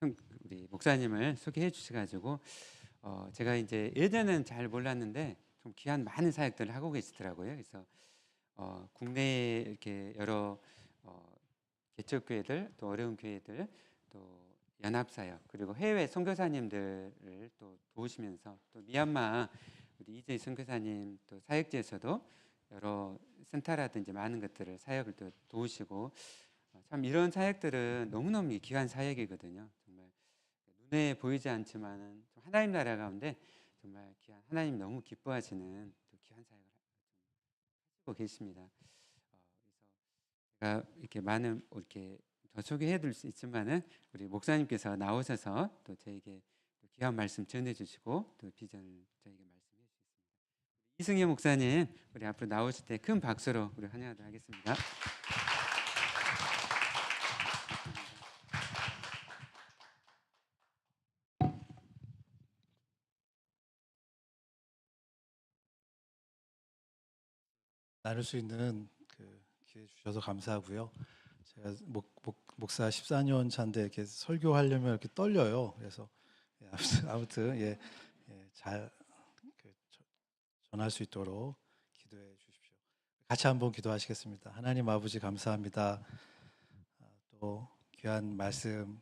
우리 목사님을 소개해 주셔가지고 제가 이제 예전에는 잘 몰랐는데 좀 귀한 많은 사역들을 하고 계시더라고요. 그래서 국내에 이렇게 여러 어, 개척교회들 또 어려운 교회들 또 연합사역 그리고 해외 선교사님들을 또 도우시면서 또 미얀마 우리 이재희 선교사님 또 사역지에서도 여러 센터라든지 많은 것들을 사역을 또 도우시고 참 이런 사역들은 너무너무 귀한 사역이거든요. 정말 눈에 보이지 않지만은 하나님 나라 가운데 정말 귀한 하나님 너무 기뻐하시는 또 귀한 사역을 하고 계십니다. 그래서 제가 이렇게 많은 이렇게 더 소개해드릴 수 있지만은 우리 목사님께서 나오셔서 또 저에게 또 귀한 말씀 전해주시고 또 비전을 저에게 말씀해 주셨습니다. 이승희 목사님 우리 앞으로 나오실 때 큰 박수로 우리 환영하도록 하겠습니다. 나눌 수 있는 그 기회 주셔서 감사하고요. 제가 목사 14년 차인데 이렇게 설교하려면 이렇게 떨려요. 그래서 아무튼 잘 전할 수 있도록 기도해 주십시오. 같이 한번 기도하시겠습니다. 하나님 아버지 감사합니다. 또 귀한 말씀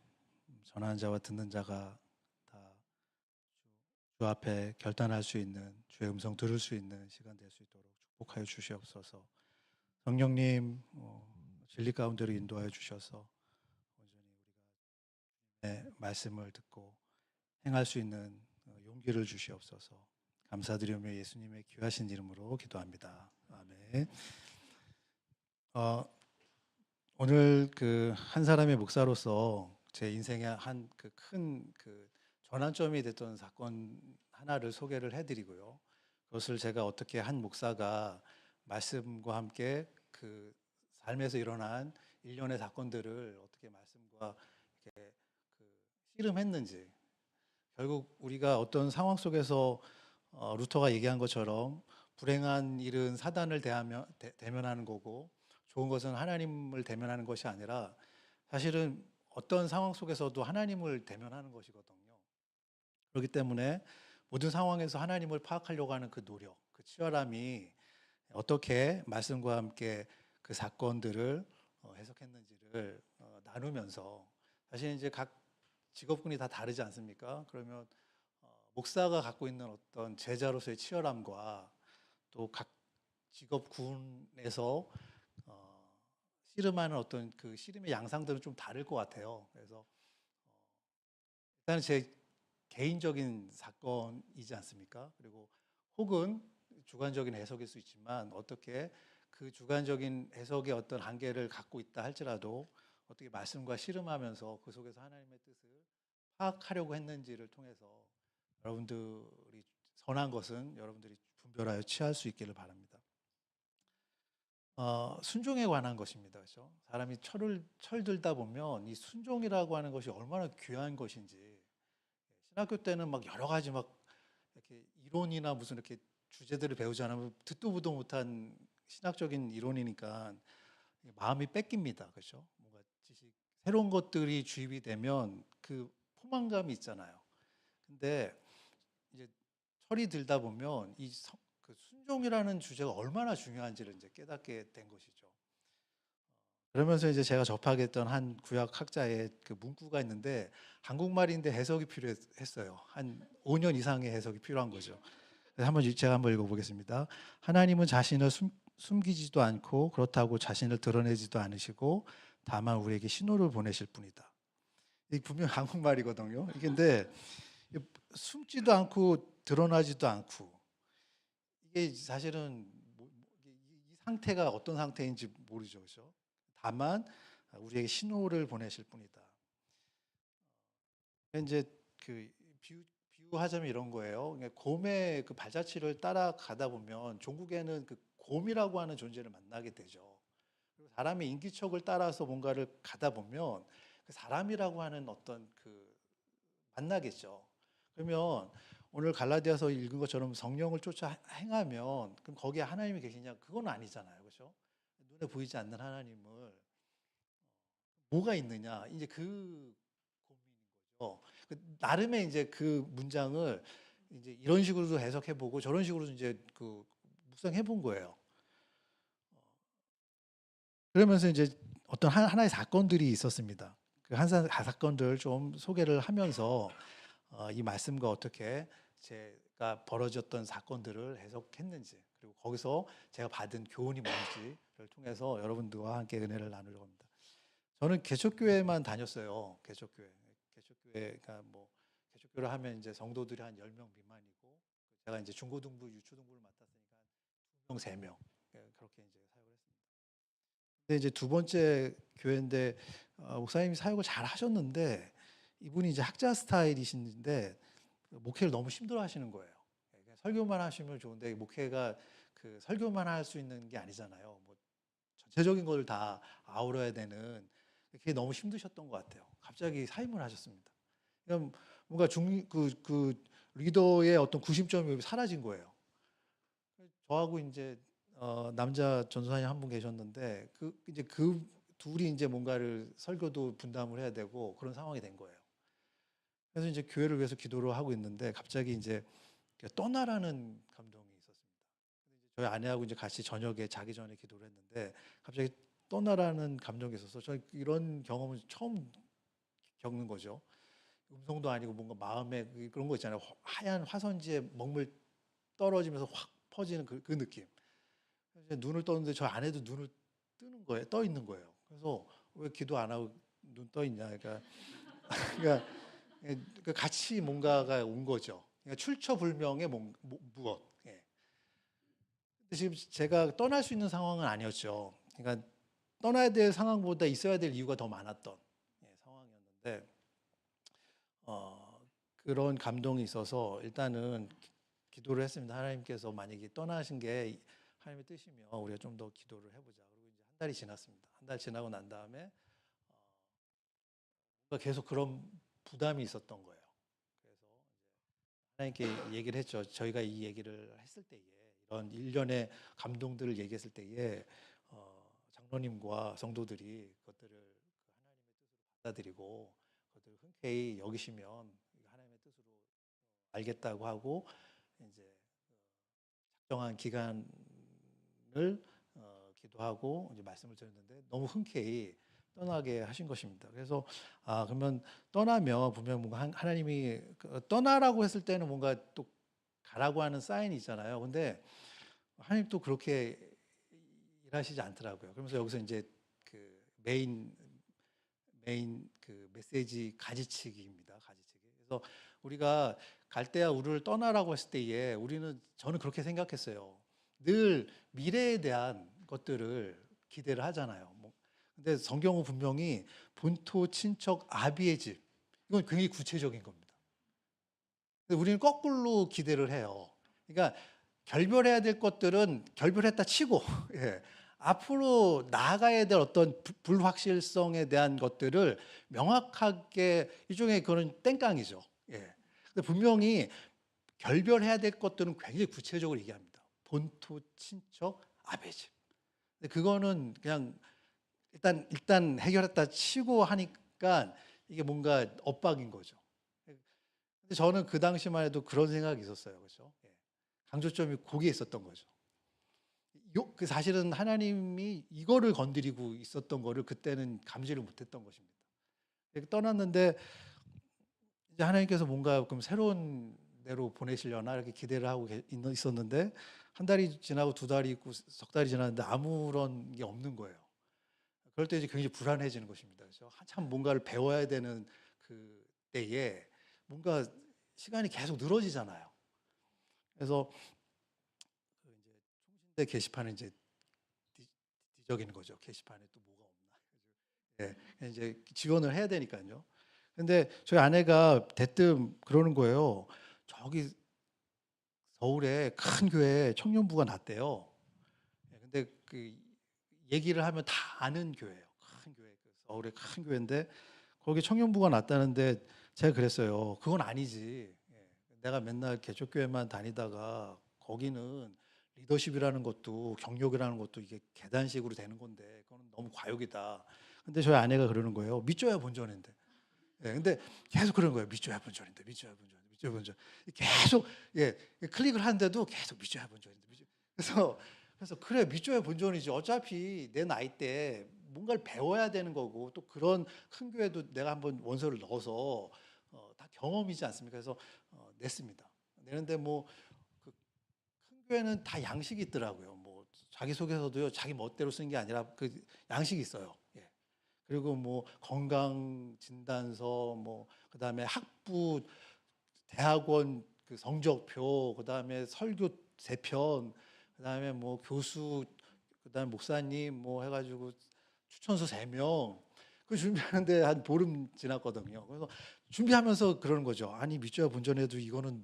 전하는 자와 듣는 자가 다 주 앞에 결단할 수 있는 주의 음성 들을 수 있는 시간 될 수 있도록 축복하여 주시옵소서. 성령님 진리 가운데로 인도하여 주셔서 온전히 우리가 말씀을 듣고 행할 수 있는 용기를 주시옵소서. 감사드리며 예수님의 귀하신 이름으로 기도합니다. 아멘. 오늘 그 한 사람의 목사로서 제 인생의 한 그 큰 전환점이 됐던 사건 하나를 소개를 해드리고요. 그것을 제가 어떻게 한 목사가 말씀과 함께 그 삶에서 일어난 일련의 사건들을 어떻게 말씀과 이렇게 씨름했는지, 결국 우리가 어떤 상황 속에서 루터가 얘기한 것처럼 불행한 일은 사단을 대면하는 거고 좋은 것은 하나님을 대면하는 것이 아니라 사실은 어떤 상황 속에서도 하나님을 대면하는 것이거든요. 그렇기 때문에 모든 상황에서 하나님을 파악하려고 하는 그 노력, 그 치열함이 어떻게 말씀과 함께 그 사건들을 해석했는지를 나누면서, 사실 이제 각 직업군이 다 다르지 않습니까? 그러면 목사가 갖고 있는 어떤 제자로서의 치열함과 또 각 직업군에서 씨름하는 어떤 그 씨름의 양상들은 좀 다를 것 같아요. 그래서 일단 제 개인적인 사건이지 않습니까? 그리고 혹은 주관적인 해석일 수 있지만 어떻게 그 주관적인 해석의 어떤 한계를 갖고 있다 할지라도 어떻게 말씀과 씨름하면서 그 속에서 하나님의 뜻을 파악하려고 했는지를 통해서 여러분들이 선한 것은 여러분들이 분별하여 취할 수 있기를 바랍니다. 순종에 관한 것입니다. 그렇죠? 사람이 철들다 보면 이 순종이라고 하는 것이 얼마나 귀한 것인지, 신학교 때는 막 여러 가지 막 이렇게 이론이나 무슨 이렇게 주제들을 배우지 않으면 듣도 보도 못한 신학적인 이론이니까 마음이 뺏깁니다. 그렇죠? 뭔가 지식, 새로운 것들이 주입이 되면 그 포만감이 있잖아요. 근데 이제 철이 들다 보면 그 순종이라는 주제가 얼마나 중요한지를 이제 깨닫게 된 것이죠. 그러면서 이제 제가 접하게 했던 한 구약 학자의 그 문구가 있는데 한국말인데 해석이 필요했어요. 한 5년 이상의 해석이 필요한 거죠. 그래서 제가 한번 읽어보겠습니다. 하나님은 자신을 숨기지도 않고 그렇다고 자신을 드러내지도 않으시고 다만 우리에게 신호를 보내실 뿐이다. 이게 분명 한국말이거든요. 근데 숨지도 않고 드러나지도 않고, 이게 사실은 이 상태가 어떤 상태인지 모르죠. 그렇죠? 다만 우리에게 신호를 보내실 뿐이다. 이제 그 비유하자면 이런 거예요. 그러니까 곰의 그 발자취를 따라가다 보면 종국에는 그 곰이라고 하는 존재를 만나게 되죠. 그리고 사람의 인기척을 따라서 뭔가를 가다 보면 그 사람이라고 하는 어떤 그 만나겠죠. 그러면 오늘 갈라디아서 읽은 것처럼 성령을 쫓아 행하면 그럼 거기에 하나님이 계시냐? 그건 아니잖아요. 그렇죠? 눈에 보이지 않는 하나님을 뭐가 있느냐? 이제 그 고민인 거죠. 거죠. 나름의 이제 그 문장을 이제 이런 식으로도 해석해 보고 저런 식으로도 이제 그 묵상해 본 거예요. 그러면서 이제 어떤 하나의 사건들이 있었습니다. 그 사건들을 좀 소개를 하면서 이 말씀과 어떻게 제가 벌어졌던 사건들을 해석했는지, 그리고 거기서 제가 받은 교훈이 뭔지를 통해서 여러분들과 함께 은혜를 나누려고 합니다. 저는 개척교회만 다녔어요. 개척교회가 뭐 개척교회를 하면 이제 성도들이 한 10명 미만이고, 제가 이제 중고등부, 유초등부를 맡았으니까 2명, 3명 그렇게 이제 사역을 했습니다. 근데 이제 두 번째 교회인데 목사님이 사역을 잘 하셨는데 이분이 이제 학자 스타일이신데 목회를 너무 힘들어하시는 거예요. 설교만 하시면 좋은데 목회가 그 설교만 할 수 있는 게 아니잖아요. 뭐 전체적인 걸 다 아우러야 되는, 그게 너무 힘드셨던 것 같아요. 갑자기 사임을 하셨습니다. 그럼 뭔가 그 리더의 어떤 구심점이 사라진 거예요. 저하고 이제 남자 전도사님 한 분 계셨는데 이제 그 둘이 이제 뭔가를 설교도 분담을 해야 되고 그런 상황이 된 거예요. 그래서 이제 교회를 위해서 기도를 하고 있는데 갑자기 이제 떠나라는 감동이 있었습니다. 저희 아내하고 이제 같이 저녁에 자기 전에 기도를 했는데 갑자기 떠나라는 감정이 있어서 저희 이런 경험을 처음 겪는 거죠. 음성도 아니고 뭔가 마음에 그런 거 있잖아요. 하얀 화선지에 먹물 떨어지면서 확 퍼지는 그 느낌. 그래서 눈을 떴는데 저희 아내도 눈을 뜨는 거예요. 떠 있는 거예요. 그래서 왜 기도 안 하고 눈 떠 있냐. 그러니까 같이 뭔가가 온 거죠. 그러니까 출처불명의 무엇. 예. 근데 지금 제가 떠날 수 있는 상황은 아니었죠. 그러니까 떠나야 될 상황보다 있어야 될 이유가 더 많았던 상황이었는데 그런 감동이 있어서 일단은 기도를 했습니다. 하나님께서 만약에 떠나신 게 하나님의 뜻이면 우리가 좀 더 기도를 해보자. 그리고 이제 한 달이 지났습니다. 한 달 지나고 난 다음에 계속 그런 부담이 있었던 거예요. 그래서 하나님께 얘기를 했죠. 저희가 이 얘기를 했을 때에 이런 일련의 감동들을 얘기했을 때에 장로님과 성도들이 그것들을 하나님의 뜻으로 받아들이고 그것들을 흔쾌히 여기시면 하나님의 뜻으로 알겠다고 하고 이제 적정한 기간을 기도하고 이제 말씀을 드렸는데 너무 흔쾌히 떠나게 하신 것입니다. 그래서 그러면 떠나면 분명 뭔가 하나님이 떠나라고 했을 때는 뭔가 또 가라고 하는 사인이 있잖아요. 근데 하나님 또 그렇게 일하시지 않더라고요. 그러면서 여기서 이제 그 메인 그 메시지 가지치기입니다. 가지치기. 그래서 우리가 갈대아 우르를 떠나라고 했을 때에 저는 그렇게 생각했어요. 늘 미래에 대한 것들을 기대를 하잖아요. 근데 성경은 분명히 본토 친척 아비의 집, 이건 굉장히 구체적인 겁니다. 근데 우리는 거꾸로 기대를 해요. 그러니까 결별해야 될 것들은 결별했다 치고 예. 앞으로 나아가야 될 어떤 불확실성에 대한 것들을 명확하게 일종의 그런 땡깡이죠. 예. 근데 분명히 결별해야 될 것들은 굉장히 구체적으로 얘기합니다. 본토, 친척, 아베 집. 근데 그거는 그냥 일단 해결했다 치고 하니까 이게 뭔가 엇박인 거죠. 근데 저는 그 당시만 해도 그런 생각이 있었어요. 그렇죠? 예. 강조점이 거기에 있었던 거죠. 그 사실은 하나님이 이거를 건드리고 있었던 거를 그때는 감지를 못했던 것입니다. 떠났는데 이제 하나님께서 뭔가 그럼 새로운 데로 보내시려나 이렇게 기대를 하고 있었는데 한 달이 지나고 두 달이 있고 석 달이 지났는데 아무런 게 없는 거예요. 그럴 때 이제 굉장히 불안해지는 것입니다. 그래서 한참 뭔가를 배워야 되는 그 때에 뭔가 시간이 계속 늘어지잖아요. 그래서 이제 총신대 게시판에 이제 뒤적이는 거죠. 게시판에 또 뭐가 없나. 예, 이제 지원을 해야 되니까요. 근데 저희 아내가 대뜸 그러는 거예요. 저기 서울에 큰 교회 청년부가 났대요. 근데 그 얘기를 하면 다 아는 교회예요. 큰 교회, 서울에 큰 교회인데 거기 청년부가 났다는데 제가 그랬어요. 그건 아니지. 내가 맨날 개척교회만 다니다가 거기는 리더십이라는 것도 경력이라는 것도 이게 계단식으로 되는 건데 그건 너무 과욕이다. 근데 저희 아내가 그러는 거예요. 믿져야 본전인데. 예, 근데 계속 그런 거예요. 믿져야 본전인데, 믿져야 본전인데, 믿져야 본전. 계속 예, 클릭을 하는데도 계속 믿져야 본전인데, 그래서 그래 믿져야 본전이지. 어차피 내 나이 때 뭔가를 배워야 되는 거고 또 그런 큰 교회도 내가 한번 원서를 넣어서 다 경험이지 않습니까? 그래서 냈습니다. 내는데 뭐 그 큰 교회는 다 양식이 있더라고요. 뭐 자기 소개서도요 자기 멋대로 쓴 게 아니라 그 양식이 있어요. 예. 그리고 뭐 건강 진단서 뭐 그다음에 학부 대학원 그 성적표 그다음에 설교 3편 그다음에 뭐 교수 그다음에 목사님 뭐 해가지고 추천서 3명 그 준비하는데 한 보름 지났거든요. 그래서 준비하면서 그러는 거죠. 아니 믿져야 본전에도 이거는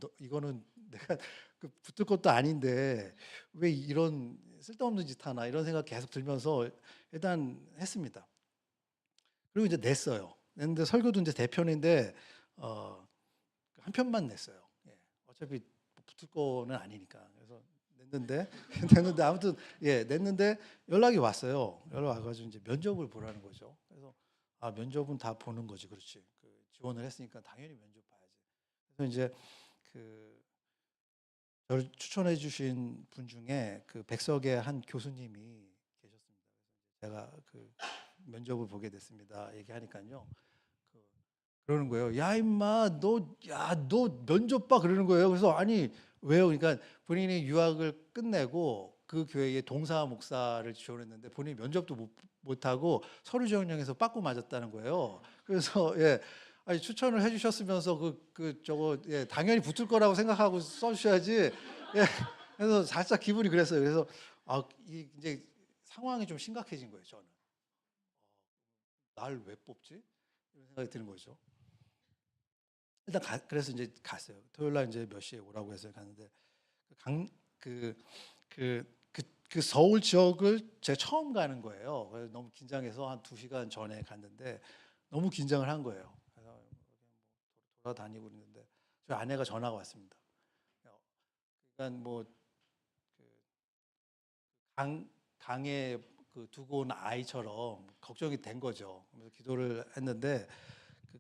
내가 그 붙을 것도 아닌데 왜 이런 쓸데없는 짓 하나 이런 생각 계속 들면서 일단 했습니다. 그리고 이제 냈어요. 냈는데 설교도 이제 대편인데 한 편만 냈어요. 예. 어차피 붙을 거는 아니니까. 그래서 냈는데 냈는데 아무튼 예 냈는데 연락이 왔어요. 연락 와가지고 이제 면접을 보라는 거죠. 그래서 아 면접은 다 보는 거지, 그렇지. 그 지원을 했으니까 당연히 면접 봐야지. 그래서 이제 그 저를 추천해 주신 분 중에 그 백석의 한 교수님이 계셨습니다. 그래서 제가 그 면접을 보게 됐습니다. 얘기하니까요. 그러는 거예요. 야 임마 너 면접 봐 그러는 거예요. 그래서 아니 왜요? 그러니까 본인이 유학을 끝내고 그 교회에 동사 목사를 지원했는데 본인이 면접도 못하고 서류 지원령에서 빠꾸 맞았다는 거예요. 그래서 예. 아니 추천을 해주셨으면서 저거 예, 당연히 붙을 거라고 생각하고 써주셔야지. 예. 그래서 살짝 기분이 그랬어요. 그래서 이제 상황이 좀 심각해진 거예요. 저는 날 왜 뽑지? 이런 생각이 드는 거죠. 일단 그래서 이제 갔어요. 토요일 날 이제 몇 시에 오라고 해서 갔는데 그 서울 지역을 제가 처음 가는 거예요. 그래서 너무 긴장해서 한 2시간 전에 갔는데 너무 긴장을 한 거예요. 그래서 뭐 돌아다니고 있는데 저희 아내가 전화가 왔습니다. 그러니까 뭐 강에 그 두고 온 아이처럼 걱정이 된 거죠. 그래서 기도를 했는데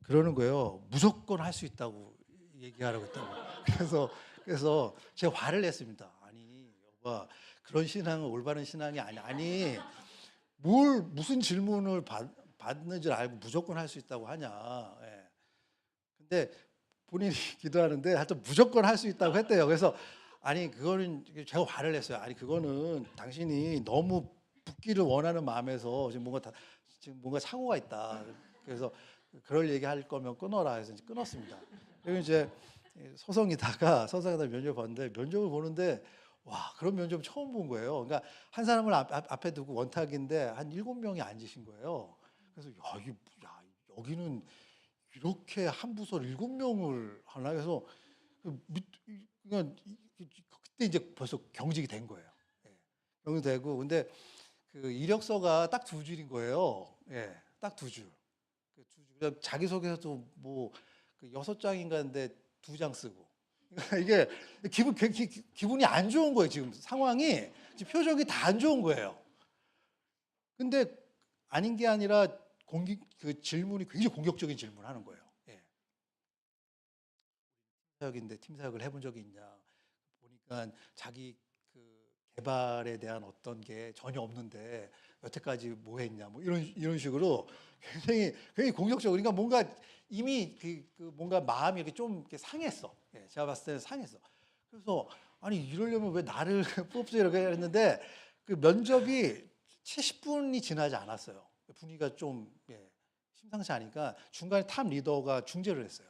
그러는 거예요. 무조건 할 수 있다고 얘기하라고 했다고. 그래서 제가 화를 냈습니다. 아니 여봐 그런 신앙은 올바른 신앙이 아니. 아니 뭘 무슨 질문을 받는 줄 알고 무조건 할 수 있다고 하냐. 예. 근데 본인이 기도하는데 하여튼 무조건 할 수 있다고 했대요. 그래서 아니 그거는 제가 화를 냈어요. 아니 그거는 당신이 너무 붙기를 원하는 마음에서 지금 뭔가 사고가 있다. 그래서 그럴 얘기 할 거면 끊어라 해서 이제 끊었습니다. 그리고 이제 서성이다가 면접 봤는데 면접을 보는데 와 그런 면접 처음 본 거예요. 그러니까 한 사람을 앞에 두고 원탁인데 한 7명이 앉으신 거예요. 그래서 여기는 이렇게 한 부서 7명을 하나 해서 그냥 그때 이제 벌써 경직이 된 거예요. 예. 경직되고 근데 그 이력서가 딱 2줄인 거예요. 예, 딱 2줄. 자기소개서도 뭐 6장인가인데 2장 쓰고. 이게 기분이 안 좋은 거예요. 지금 상황이 지금 표정이 다 안 좋은 거예요. 근데 아닌 게 아니라 그 질문이 굉장히 공격적인 질문을 하는 거예요. 예. 팀사역인데 팀사역을 해본 적이 있냐? 보니까 자기 그 개발에 대한 어떤 게 전혀 없는데 여태까지 뭐 했냐? 뭐 이런 식으로 굉장히 공격적으로. 그러니까 뭔가 이미 그 뭔가 마음이 이렇게 좀 이렇게 상했어. 예, 제가 봤을 때는 상했어. 그래서 아니 이러려면 왜 나를 뽑지 이렇게 했는데 그 면접이 70분이 지나지 않았어요. 분위기가 좀 심상치 않으니까 중간에 탑 리더가 중재를 했어요.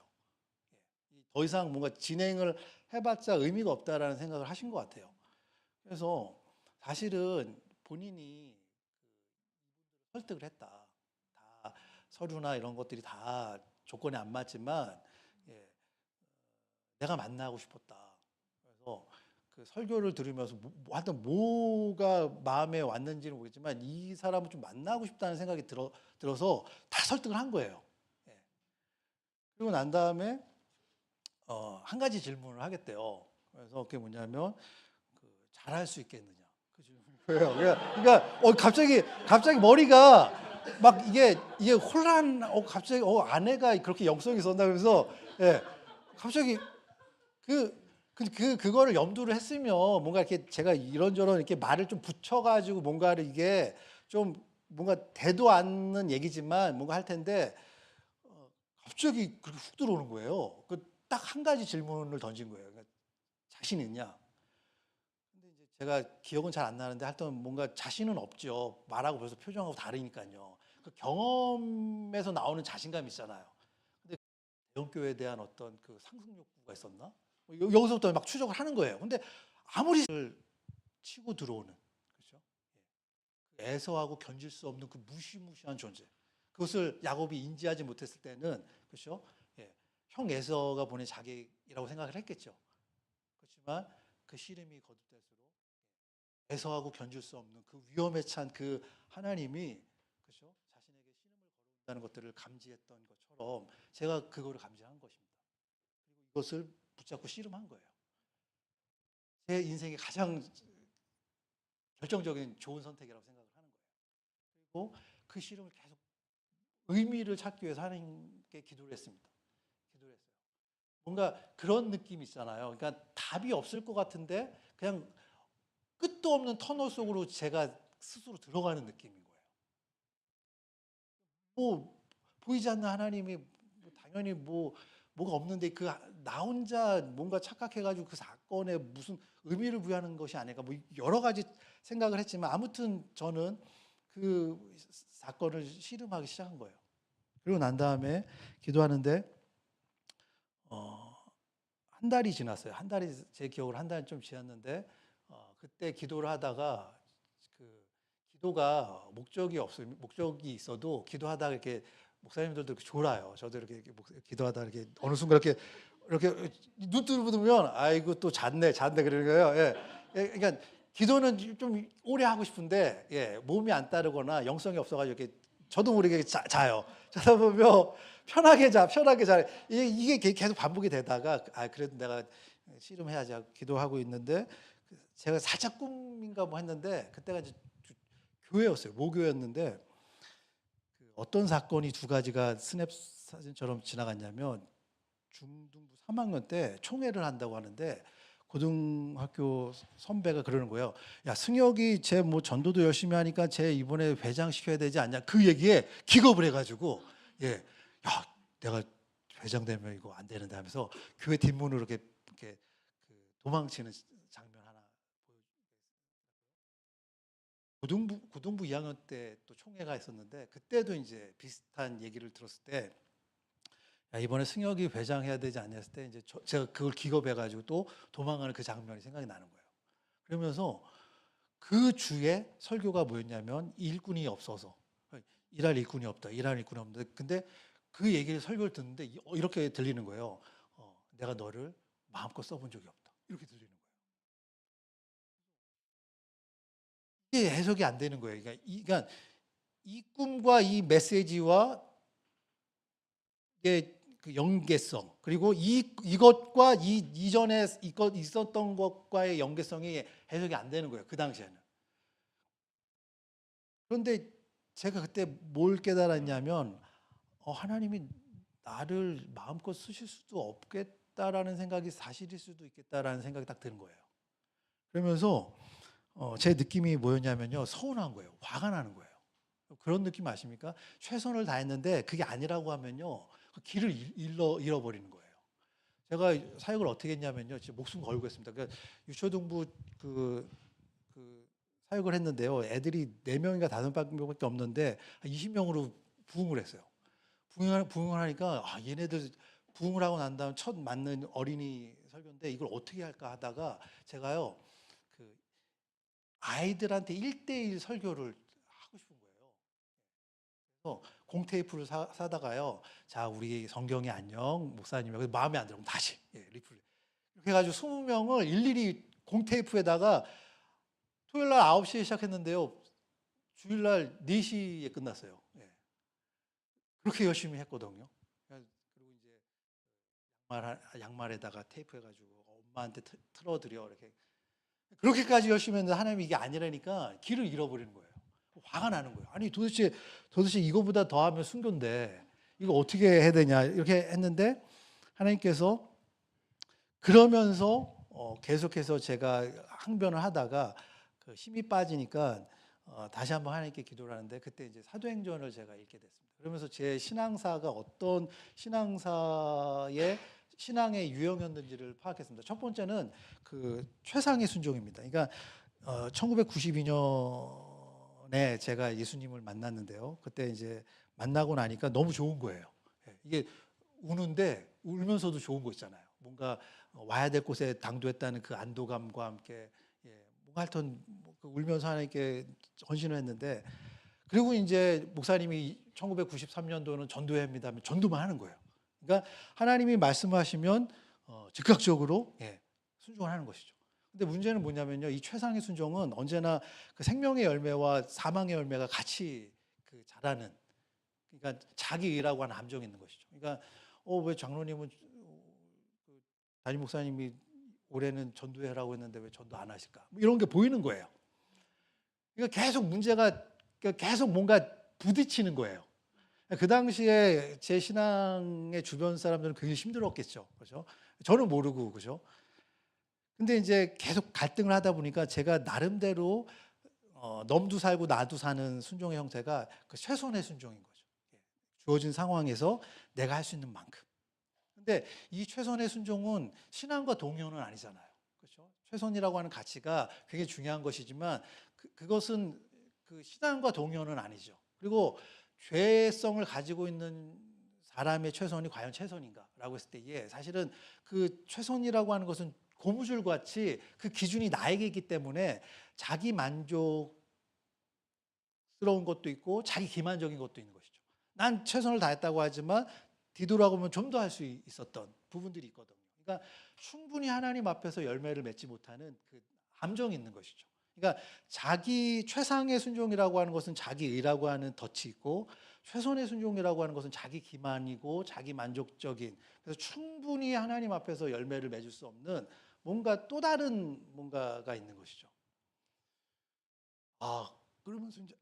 더 이상 뭔가 진행을 해봤자 의미가 없다라는 생각을 하신 것 같아요. 그래서 사실은 본인이 설득을 했다. 다 서류나 이런 것들이 다 조건에 안 맞지만 내가 만나고 싶었다. 그래서 그 설교를 들으면서 하여튼 뭐가 마음에 왔는지는 모르겠지만 이 사람을 좀 만나고 싶다는 생각이 들어서 다 설득을 한 거예요. 그리고 난 다음에 한 가지 질문을 하겠대요. 그래서 그게 뭐냐면 잘할 수 있겠느냐 그 질문이에요. 그러니까 갑자기 머리가 막 이게 혼란, 갑자기 아내가 그렇게 영성이 있었나, 그래서 예, 갑자기 그거를 염두를 했으면 뭔가 이렇게 제가 이런저런 이렇게 말을 좀 붙여가지고 뭔가를 이게 좀 뭔가 되도 않는 얘기지만 뭔가 할 텐데 갑자기 그렇게 훅 들어오는 거예요. 그 딱 한 가지 질문을 던진 거예요. 그러니까 자신 있냐? 근데 이제 제가 기억은 잘 안 나는데 하여튼 뭔가 자신은 없죠. 말하고 벌써 표정하고 다르니까요. 그 경험에서 나오는 자신감이 있잖아요. 근데 대형교회에 대한 어떤 그 상승 욕구가 있었나? 여기서부터 막 추적을 하는 거예요. 근데 아무리 치고 들어오는, 그렇죠? 애서하고 견딜 수 없는 그 무시무시한 존재. 그것을 야곱이 인지하지 못했을 때는, 그렇죠? 예, 형 에서가 보낸 자기라고 생각을 했겠죠. 그렇지만 그 씨름이 거듭될수록 애서하고 견딜 수 없는 그 위험에 찬 그 하나님이, 그렇죠? 자신에게 신음을 거론다는 것들을 감지했던 것처럼 제가 그거를 감지한 것입니다. 그리고 이것을 붙잡고 씨름한 거예요. 제 인생의 가장 결정적인 좋은 선택이라고 생각을 하는 거예요. 그리고 그 씨름을 계속 의미를 찾기 위해서 하나님께 기도를 했습니다. 기도를 했어요. 뭔가 그런 느낌이 있잖아요. 그러니까 답이 없을 것 같은데 그냥 끝도 없는 터널 속으로 제가 스스로 들어가는 느낌인 거예요. 뭐 보이지 않는 하나님이 당연히 뭐가 없는데 나 혼자 뭔가 착각해가지고 그 사건에 무슨 의미를 부여하는 것이 아닐까, 뭐 여러 가지 생각을 했지만 아무튼 저는 그 사건을 씨름하기 시작한 거예요. 그리고 난 다음에 기도하는데 한 달이 지났어요. 한 달이, 제 기억으로 한 달이 좀 지났는데 그때 기도를 하다가 그 기도가 목적이 있어도 기도하다가 이렇게 목사님들도 이렇게 졸아요. 저도 이렇게 기도하다 이렇게 어느 순간 이렇게 눈 뜨면 아이고 또 잤네 그러는 거예요. 예. 그러니까 기도는 좀 오래 하고 싶은데 몸이 안 따르거나 영성이 없어가지고 이렇게 저도 모르게 자요. 자다 보면 편하게 자. 이게 계속 반복이 되다가 그래도 내가 씨름해야지 하고 기도하고 있는데 제가 살짝 꿈인가 뭐 했는데 그때가 이제 교회였어요. 모교였는데 어떤 사건이 두 가지가 스냅 사진처럼 지나갔냐면 중등부 3학년 때 총회를 한다고 하는데 고등학교 선배가 그러는 거예요. 야, 승혁이 쟤 뭐 전도도 열심히 하니까 쟤 이번에 회장 시켜야 되지 않냐. 그 얘기에 기겁을 해가지고 야, 내가 회장 되면 이거 안 되는데 하면서 교회 뒷문으로 이렇게 도망치는 장면 하나 고등부 2학년 때 또 총회가 있었는데 그때도 이제 비슷한 얘기를 들었을 때 야, 이번에 승혁이 회장해야 되지 않냐 했을 때 이제 제가 그걸 기겁해가지고 또 도망가는 그 장면이 생각이 나는 거예요. 그러면서 그 주에 설교가 뭐였냐면 일꾼이 없어서 일할 일꾼이 없다. 근데 그 얘기를 설교를 듣는데 이렇게 들리는 거예요. 내가 너를 마음껏 써본 적이 없다. 이렇게 들리는 거예요. 이게 해석이 안 되는 거예요. 그러니까 이 꿈과 이 메시지와 이게 그 연계성, 그리고 이것과 이전에 있었던 것과의 연계성이 해석이 안 되는 거예요. 그 당시에는. 그런데 제가 그때 뭘 깨달았냐면 하나님이 나를 마음껏 쓰실 수도 없겠다라는 생각이 사실일 수도 있겠다라는 생각이 딱 드는 거예요. 그러면서 제 느낌이 뭐였냐면요. 서운한 거예요. 화가 나는 거예요. 그런 느낌 아십니까? 최선을 다했는데 그게 아니라고 하면요. 그 길을 잃어버리는 거예요. 제가 사역을 어떻게 했냐면요. 진짜 목숨 걸고 했습니다. 그러니까 유초등부 그 사역을 했는데요. 애들이 4명인가 5명밖에 없는데 20명으로 부흥을 했어요. 부흥을 하니까 얘네들 부흥을 하고 난 다음 첫 맞는 어린이 설교인데 이걸 어떻게 할까 하다가 제가요. 그 아이들한테 1대1 설교를 하고 싶은 거예요. 그래서 공테이프를 사다가요. 자, 우리 성경의 안녕 목사님, 마음에 안 들면 다시 리플레이. 이렇게 해가지고 20명을 일일이 공테이프에다가 토요일 날 9시에 시작했는데요. 주일 날 4시에 끝났어요. 그렇게 열심히 했거든요. 그리고 이제 양말에다가 테이프 해가지고 엄마한테 틀어드려 이렇게. 그렇게까지 열심히 했는데 하나님이 이게 아니라니까 길을 잃어버리는 거예요. 화가 나는 거예요. 아니 도대체 이거보다 더하면 순교인데 이거 어떻게 해야 되냐 이렇게 했는데 하나님께서 그러면서 계속해서 제가 항변을 하다가 그 힘이 빠지니까 다시 한번 하나님께 기도를 하는데 그때 이제 사도행전을 제가 읽게 됐습니다. 그러면서 제 신앙사가 어떤 신앙의 유형이었는지를 파악했습니다. 첫 번째는 그 최상의 순종입니다. 그러니까 1992년에 제가 예수님을 만났는데요. 그때 이제 만나고 나니까 너무 좋은 거예요. 예, 이게 우는데 울면서도 좋은 거 있잖아요. 뭔가 와야 될 곳에 당도했다는 그 안도감과 함께 뭔가 하여튼 울면서 하나님께 헌신을 했는데 그리고 이제 목사님이 1993년도는 전도회 합니다 하면 전도만 하는 거예요. 그러니까 하나님이 말씀하시면 즉각적으로 순종을 하는 것이죠. 근데 문제는 뭐냐면요. 이 최상의 순종은 언제나 그 생명의 열매와 사망의 열매가 같이 그 자라는 그러니까 자기 의라고 하는 함정이 있는 것이죠. 그러니까 왜 장로님은 담임 목사님이 올해는 전도회라고 했는데 왜 전도 안 하실까? 이런 게 보이는 거예요. 그러니까 계속 문제가 계속 뭔가 부딪히는 거예요. 그 당시에 제 신앙의 주변 사람들은 굉장히 힘들었겠죠. 그죠? 저는 모르고, 그죠? 근데 이제 계속 갈등을 하다 보니까 제가 나름대로 넘도 살고 나도 사는 순종의 형태가 그 최선의 순종인 거죠. 주어진 상황에서 내가 할 수 있는 만큼. 근데 이 최선의 순종은 신앙과 동요는 아니잖아요. 그렇죠? 최선이라고 하는 가치가 굉장히 중요한 것이지만 그것은 그 신앙과 동요는 아니죠. 그리고 죄성을 가지고 있는 사람의 최선이 과연 최선인가라고 했을 때에 사실은 그 최선이라고 하는 것은 고무줄 같이 그 기준이 나에게 있기 때문에 자기 만족스러운 것도 있고 자기 기만적인 것도 있는 것이죠. 난 최선을 다했다고 하지만 뒤돌아보면 좀 더 할 수 있었던 부분들이 있거든요. 그러니까 충분히 하나님 앞에서 열매를 맺지 못하는 그 함정이 있는 것이죠. 그러니까 자기 최상의 순종이라고 하는 것은 자기 의라고 하는 덫이 있고 최선의 순종이라고 하는 것은 자기 기만이고 자기 만족적인 그래서 충분히 하나님 앞에서 열매를 맺을 수 없는 뭔가 또 다른 뭔가가 있는 것이죠. 그러면서 이제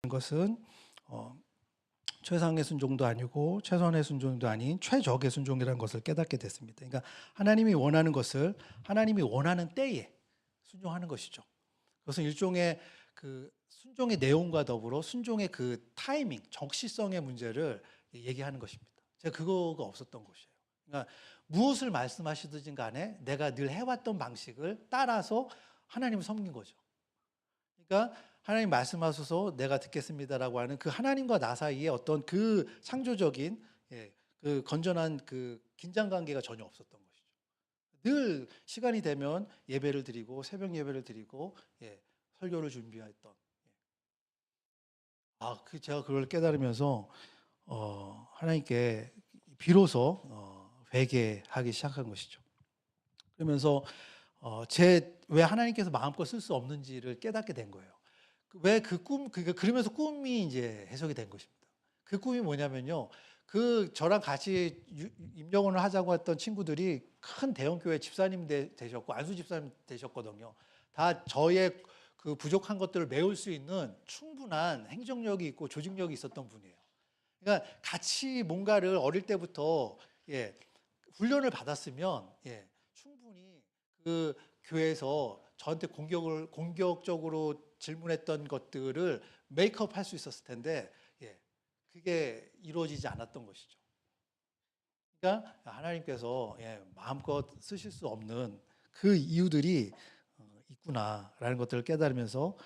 것은 최상의 순종도 아니고 최선의 순종도 아닌 최적의 순종이라는 것을 깨닫게 됐습니다. 그러니까 하나님이 원하는 것을 하나님이 원하는 때에 순종하는 것이죠. 그것은 일종의 그 순종의 내용과 더불어 순종의 그 타이밍, 적시성의 문제를 얘기하는 것입니다. 제가 그거가 없었던 것이에요. 그러니까 무엇을 말씀하시든지 간에 내가 늘 해왔던 방식을 따라서 하나님을 섬긴 거죠. 그러니까 하나님 말씀하소서 내가 듣겠습니다라고 하는 그 하나님과 나 사이에 어떤 그 창조적인 그 건전한 그 긴장 관계가 전혀 없었던 것이죠. 늘 시간이 되면 예배를 드리고 새벽 예배를 드리고 설교를 준비했던 제가 그걸 깨달으면서 하나님께 비로소 회개하기 시작한 것이죠. 그러면서 왜 하나님께서 마음껏 쓸 수 없는지를 깨닫게 된 거예요. 왜 그러면서 꿈이 이제 해석이 된 것입니다. 그 꿈이 뭐냐면요. 저랑 같이 임영원을 하자고 했던 친구들이 큰 대형교회 집사님 되셨고 안수 집사님 되셨거든요. 다 저의 그 부족한 것들을 메울 수 있는 충분한 행정력이 있고 조직력이 있었던 분이에요. 그러니까 같이 뭔가를 어릴 때부터 훈련을 받았으면 충분히 그 교회에서 저한테 공격적으로 질문했던 것들을 메이크업 할 수 있었을 텐데 그게 이루어지지 않았던 것이죠. 그러니까 하나님께서 마음껏 쓰실 수 없는 그 이유들이 있구나라는 것들을 깨달으면서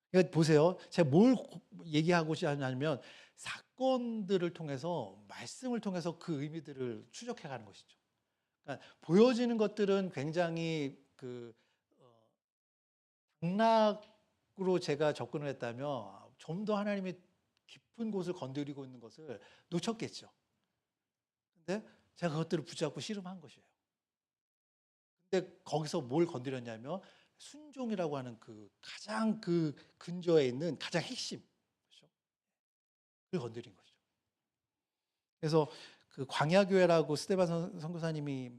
그러니까 보세요. 제가 뭘 얘기하고자 하냐면 사건들을 통해서 말씀을 통해서 그 의미들을 추적해가는 것이죠. 그러니까 보여지는 것들은 굉장히 당락으로 제가 접근을 했다면 좀 더 하나님이 깊은 곳을 건드리고 있는 것을 놓쳤겠죠. 근데 제가 그것들을 붙잡고 씨름한 것이에요. 근데 거기서 뭘 건드렸냐면 순종이라고 하는 그 가장 그 근저에 있는 가장 핵심, 그렇죠? 그걸 건드린 거죠. 그래서 그 광야교회라고 스데반 선교사님이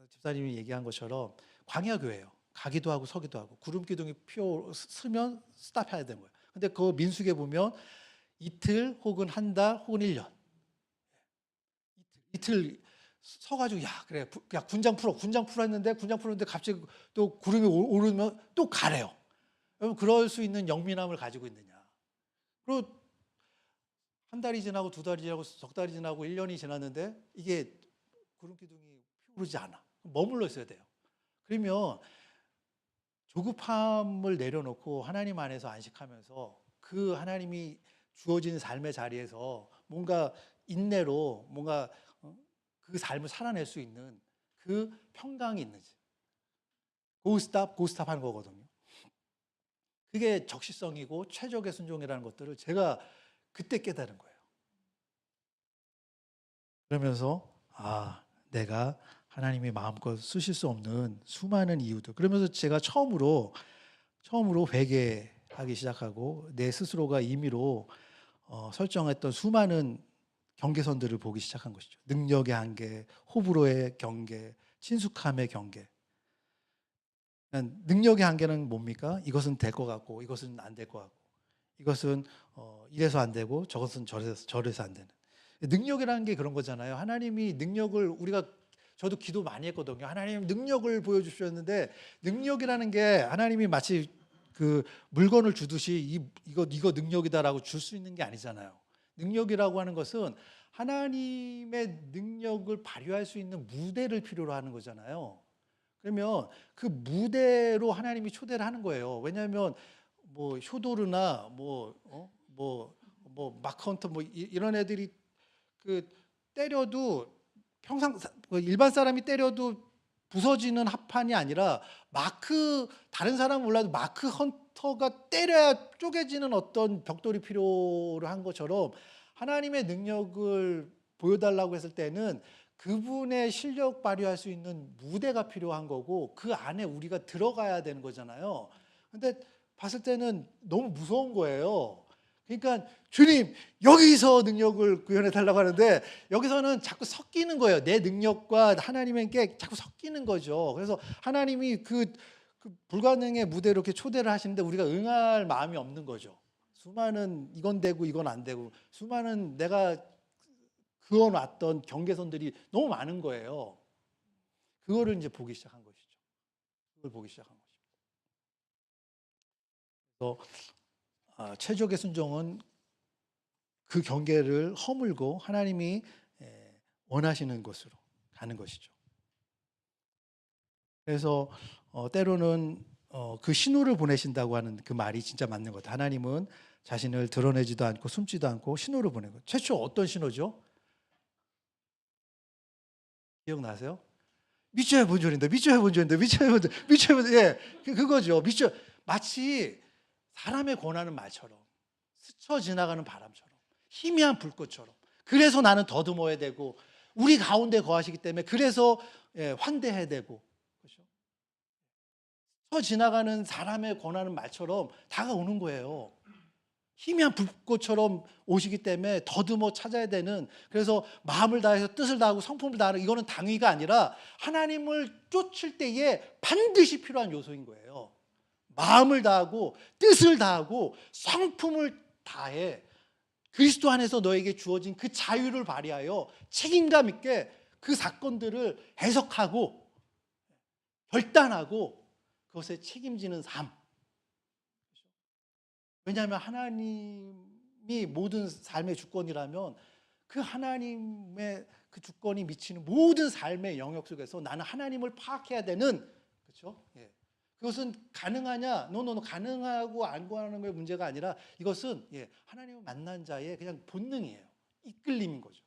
집사님이 얘기한 것처럼 광야교회예요. 가기도 하고 서기도 하고 구름 기둥이 피어 서면 스탑해야 되는 거예요. 근데 그 민수기에 보면 이틀 혹은 한 달 혹은 1년 이틀 서가지고 야 그래 야 군장 풀어 했는데 군장 풀었는데 갑자기 또 구름이 오르면 또 가래요. 여러분 그럴 수 있는 영민함을 가지고 있느냐? 그리고 한 달이 지나고 두 달이 지나고 석 달이 지나고 1년이 지났는데 이게 구름 기둥이 피오르지 않아. 머물러 있어야 돼요. 그러면 조급함을 내려놓고 하나님 안에서 안식하면서 그 하나님이 주어진 삶의 자리에서 뭔가 인내로 뭔가 그 삶을 살아낼 수 있는 그 평강이 있는지 고스탑 하는 거거든요. 그게 적시성이고 최적의 순종이라는 것들을 제가 그때 깨달은 거예요. 그러면서 내가 하나님이 마음껏 쓰실 수 없는 수많은 이유들. 그러면서 제가 처음으로 회개하기 시작하고 내 스스로가 임의로 설정했던 수많은 경계선들을 보기 시작한 것이죠. 능력의 한계, 호불호의 경계, 친숙함의 경계. 능력의 한계는 뭡니까? 이것은 될 것 같고 이것은 안 될 것 같고 이것은 이래서 안 되고 저것은 저래서 안 되는. 능력이라는 게 그런 거잖아요. 하나님이 능력을 저도 기도 많이 했거든요. 하나님 능력을 보여주셨는데 능력이라는 게 하나님이 마치 그 물건을 주듯이 이거 능력이다라고 줄 수 있는 게 아니잖아요. 능력이라고 하는 것은 하나님의 능력을 발휘할 수 있는 무대를 필요로 하는 거잖아요. 그러면 그 무대로 하나님이 초대를 하는 거예요. 왜냐하면 뭐 효도르나 마커헌터 이런 애들이 그 때려도 평상 일반 사람이 때려도 부서지는 합판이 아니라 다른 사람은 몰라도 마크 헌터가 때려야 쪼개지는 어떤 벽돌이 필요로 한 것처럼 하나님의 능력을 보여달라고 했을 때는 그분의 실력 발휘할 수 있는 무대가 필요한 거고 그 안에 우리가 들어가야 되는 거잖아요. 근데 봤을 때는 너무 무서운 거예요. 그러니까 주님 여기서 능력을 구현해 달라고 하는데 여기서는 자꾸 섞이는 거예요. 내 능력과 하나님에게 자꾸 섞이는 거죠. 그래서 하나님이 그 불가능의 무대로 이렇게 초대를 하시는데 우리가 응할 마음이 없는 거죠. 수많은 이건 되고 이건 안 되고 수많은 내가 그어놨던 경계선들이 너무 많은 거예요. 그거를 이제 보기 시작한 것이죠. 그걸 보기 시작한 것이죠. 그래서 최적의 순종은 그 경계를 허물고 하나님이 원하시는 곳으로 가는 것이죠. 그래서 때로는 그 신호를 보내신다고 하는 그 말이 진짜 맞는 것 같아요. 하나님은 자신을 드러내지도 않고 숨지도 않고 신호를 보낸 거예요. 최초 어떤 신호죠? 기억나세요? 미쳐야 본전인데, 예, 그거죠. 마치 사람의 권하는 말처럼, 스쳐 지나가는 바람처럼, 희미한 불꽃처럼. 그래서 나는 더듬어야 되고, 우리 가운데 거하시기 때문에 그래서 환대해야 되고, 그렇죠? 스쳐 지나가는 사람의 권하는 말처럼 다가오는 거예요. 희미한 불꽃처럼 오시기 때문에 더듬어 찾아야 되는, 그래서 마음을 다해서 뜻을 다하고 성품을 다하는, 이거는 당위가 아니라 하나님을 쫓을 때에 반드시 필요한 요소인 거예요. 마음을 다하고 뜻을 다하고 성품을 다해 그리스도 안에서 너에게 주어진 그 자유를 발휘하여 책임감 있게 그 사건들을 해석하고 결단하고 그것에 책임지는 삶. 왜냐하면 하나님이 모든 삶의 주권이라면 그 하나님의 그 주권이 미치는 모든 삶의 영역 속에서 나는 하나님을 파악해야 되는, 그렇죠? 예. 그것은 가능하냐? 가능하고 안 구하는 게 문제가 아니라 이것은 하나님을 만난 자의 그냥 본능이에요. 이끌림인 거죠.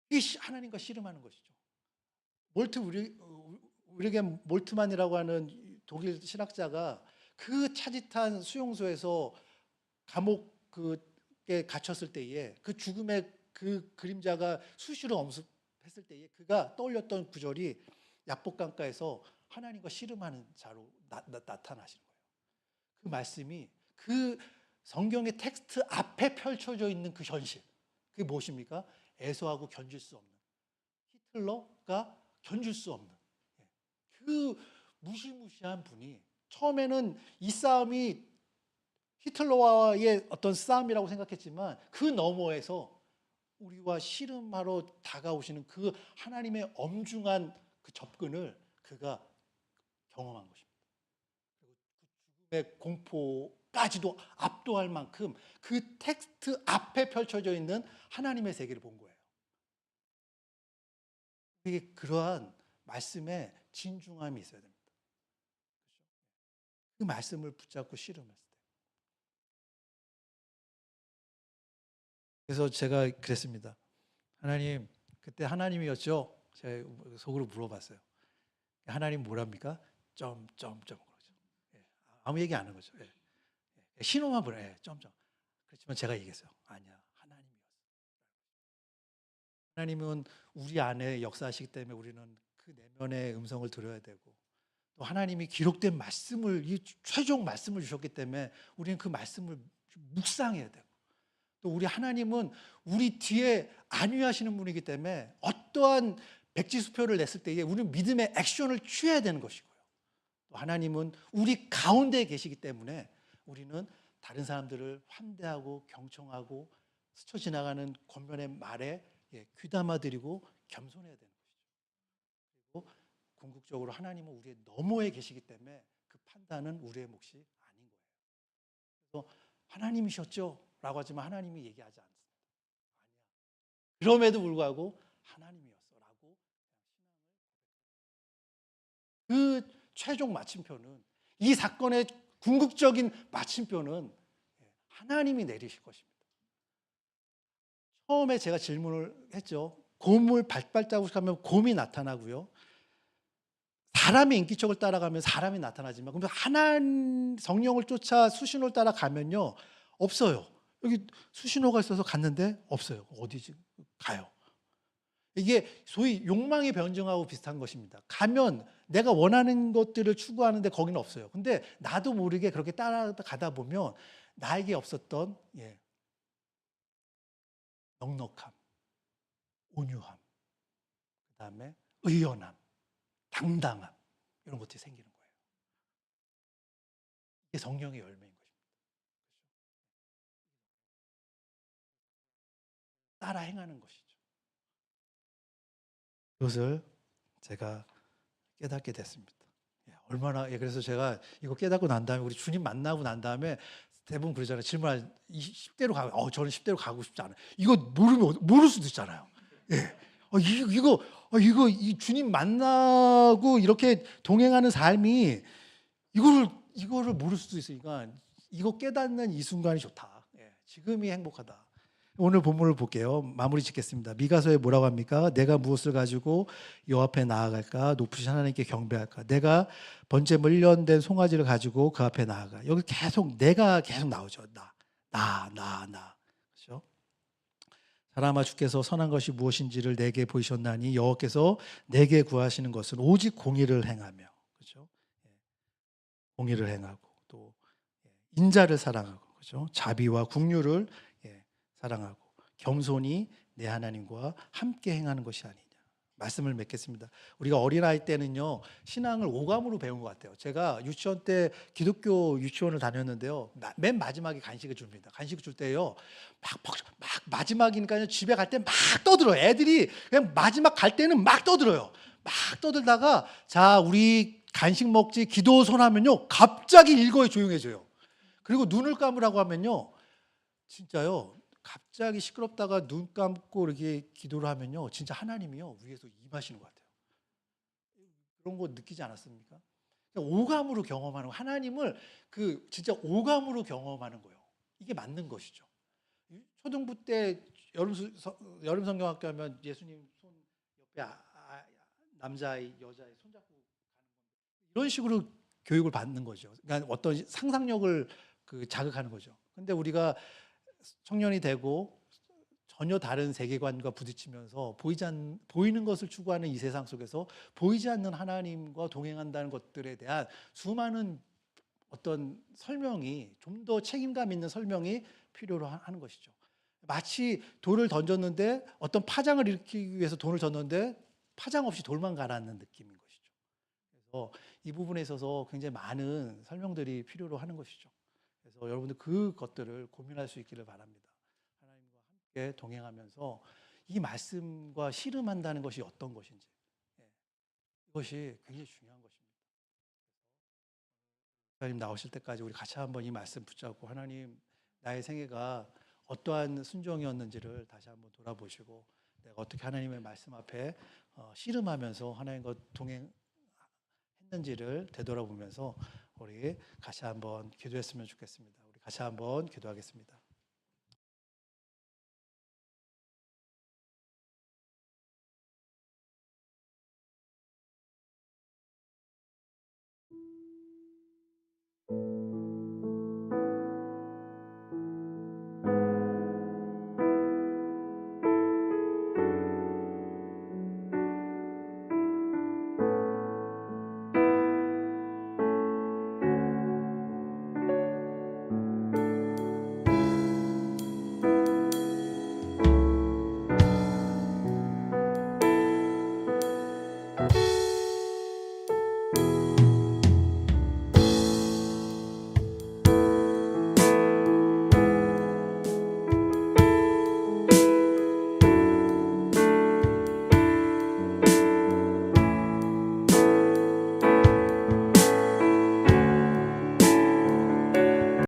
이게 하나님과 씨름하는 것이죠. 우리겐 몰트만이라고 하는 독일 신학자가 그 차짓한 수용소에서 감옥에 갇혔을 때에 그 죽음의 그 그림자가 수시로 엄습했을 때에 그가 떠올렸던 구절이 야복강가에서 하나님과 씨름하는 자로 나타나시는 거예요. 그 말씀이 그 성경의 텍스트 앞에 펼쳐져 있는 그 현실, 그게 무엇입니까? 에서하고 견줄 수 없는, 히틀러가 견줄 수 없는 그 무시무시한 분이, 처음에는 이 싸움이 히틀러와의 어떤 싸움이라고 생각했지만 그 너머에서 우리와 씨름하러 다가오시는 그 하나님의 엄중한 그 접근을 그가 경험한 것입니다. 그리고 그 죽음의 공포까지도 압도할 만큼 그 텍스트 앞에 펼쳐져 있는 하나님의 세계를 본 거예요. 이게 그러한 말씀에 진중함이 있어야 됩니다. 그 말씀을 붙잡고 씨름했을 때. 그래서 제가 그랬습니다. 하나님, 그때 하나님이었죠. 제가 속으로 물어봤어요. 하나님 뭐랍니까? 점점점 그러죠. 아무 얘기 안 하는 거죠. 신호만 보내. 점점. 그렇지만 제가 얘기했어요. 아니야, 하나님이었어. 하나님은 우리 안에 역사하시기 때문에 우리는 그 내면의 음성을 들어야 되고, 또 하나님이 기록된 말씀을, 이 최종 말씀을 주셨기 때문에 우리는 그 말씀을 묵상해야 되고, 또 우리 하나님은 우리 뒤에 안위하시는 분이기 때문에 어떠한 백지수표를 냈을 때에 우리는 믿음의 액션을 취해야 되는 것이고요. 또 하나님은 우리 가운데 계시기 때문에 우리는 다른 사람들을 환대하고 경청하고 스쳐 지나가는 권면의 말에 귀담아드리고 겸손해야 되는 것이죠. 그리고 궁극적으로 하나님은 우리의 너머에 계시기 때문에 그 판단은 우리의 몫이 아닌 거예요. 그래서 하나님이셨죠? 라고 하지만 하나님이 얘기하지 않습니다. 아니야. 그럼에도 불구하고 하나님이었어 라고 그 최종 마침표는, 이 사건의 궁극적인 마침표는 하나님이 내리실 것입니다. 처음에 제가 질문을 했죠. 곰을 발자국하면 곰이 나타나고요. 사람의 인기척을 따라가면 사람이 나타나지만, 그럼 하나님 성령을 쫓아 수신호를 따라가면요, 없어요. 여기 수신호가 있어서 갔는데 없어요. 어디지? 가요. 이게 소위 욕망의 변증하고 비슷한 것입니다. 가면 내가 원하는 것들을 추구하는데 거기는 없어요. 근데 나도 모르게 그렇게 따라가다 보면 나에게 없었던 넉넉함, 온유함, 그다음에 의연함, 당당함, 이런 것들이 생기는 거예요. 이게 성령의 열매인 것입니다. 따라 행하는 것이죠. 그것을 제가 깨닫게 됐습니다. 얼마나, 그래서 제가 이거 깨닫고 난 다음에, 우리 주님 만나고 난 다음에 대부분 그러잖아요. 질문할 10대로 가고, 저는 10대로 가고 싶지 않아요. 이거 모를 수도 있잖아요. 이거 이 주님 만나고 이렇게 동행하는 삶이 이거를 모를 수도 있으니까 이거 깨닫는 이 순간이 좋다. 지금이 행복하다. 오늘 본문을 볼게요. 마무리 짓겠습니다. 미가서에 뭐라고 합니까? 내가 무엇을 가지고 여호와 앞에 나아갈까? 높으신 하나님께 경배할까? 내가 번제물 1년 된 송아지를 가지고 그 앞에 나아가. 여기 계속 내가 계속 나오죠. 나. 그렇죠? 사람아, 주께서 선한 것이 무엇인지를 내게 보이셨나니 여호와께서 내게 구하시는 것은 오직 공의를 행하며, 그렇죠? 공의를 행하고 또 인자를 사랑하고, 그렇죠? 자비와 긍휼을 사랑하고 겸손히 내 하나님과 함께 행하는 것이 아니냐. 말씀을 맺겠습니다. 우리가 어린아이 때는요, 신앙을 오감으로 배운 것 같아요. 제가 유치원 때 기독교 유치원을 다녔는데요, 맨 마지막에 간식을 줍니다. 간식을 줄 때요, 막 마지막이니까요, 집에 갈 때 막 떠들어요. 애들이 그냥 마지막 갈 때는 막 떠들어요. 막 떠들다가, 자, 우리 간식 먹지, 기도 손하면요, 갑자기 일거에 조용해져요. 그리고 눈을 감으라고 하면요, 진짜요, 갑자기 시끄럽다가 눈 감고 이렇게 기도를 하면요, 진짜 하나님이요, 위에서 임하시는 것 같아요. 그런 거 느끼지 않았습니까? 오감으로 경험하는 거, 하나님을 진짜 오감으로 경험하는 거예요. 이게 맞는 것이죠. 초등부 때 여름 성경학교 하면 예수님 손 옆에 남자아이, 여자아이 손잡고 가는 건데, 이런 식으로 교육을 받는 거죠. 그러니까 어떤 상상력을 자극하는 거죠. 근데 우리가 청년이 되고 전혀 다른 세계관과 부딪히면서 보이는 것을 추구하는 이 세상 속에서 보이지 않는 하나님과 동행한다는 것들에 대한 수많은 어떤 설명이, 좀 더 책임감 있는 설명이 필요로 하는 것이죠. 마치 돌을 던졌는데 어떤 파장을 일으키기 위해서 돌을 던졌는데 파장 없이 돌만 가라앉는 느낌인 것이죠. 그래서 이 부분에 있어서 굉장히 많은 설명들이 필요로 하는 것이죠. 그래서 여러분들 그것들을 고민할 수 있기를 바랍니다. 하나님과 함께 동행하면서 이 말씀과 씨름한다는 것이 어떤 것인지, 예, 이것이 굉장히 중요한 것입니다. 하나님 나오실 때까지 우리 같이 한번 이 말씀 붙잡고, 하나님, 나의 생애가 어떠한 순종이었는지를 다시 한번 돌아보시고, 내가 어떻게 하나님의 말씀 앞에 씨름하면서 하나님과 동행했는지를 되돌아보면서 우리 같이 한번 기도했으면 좋겠습니다. 우리 같이 한번 기도하겠습니다.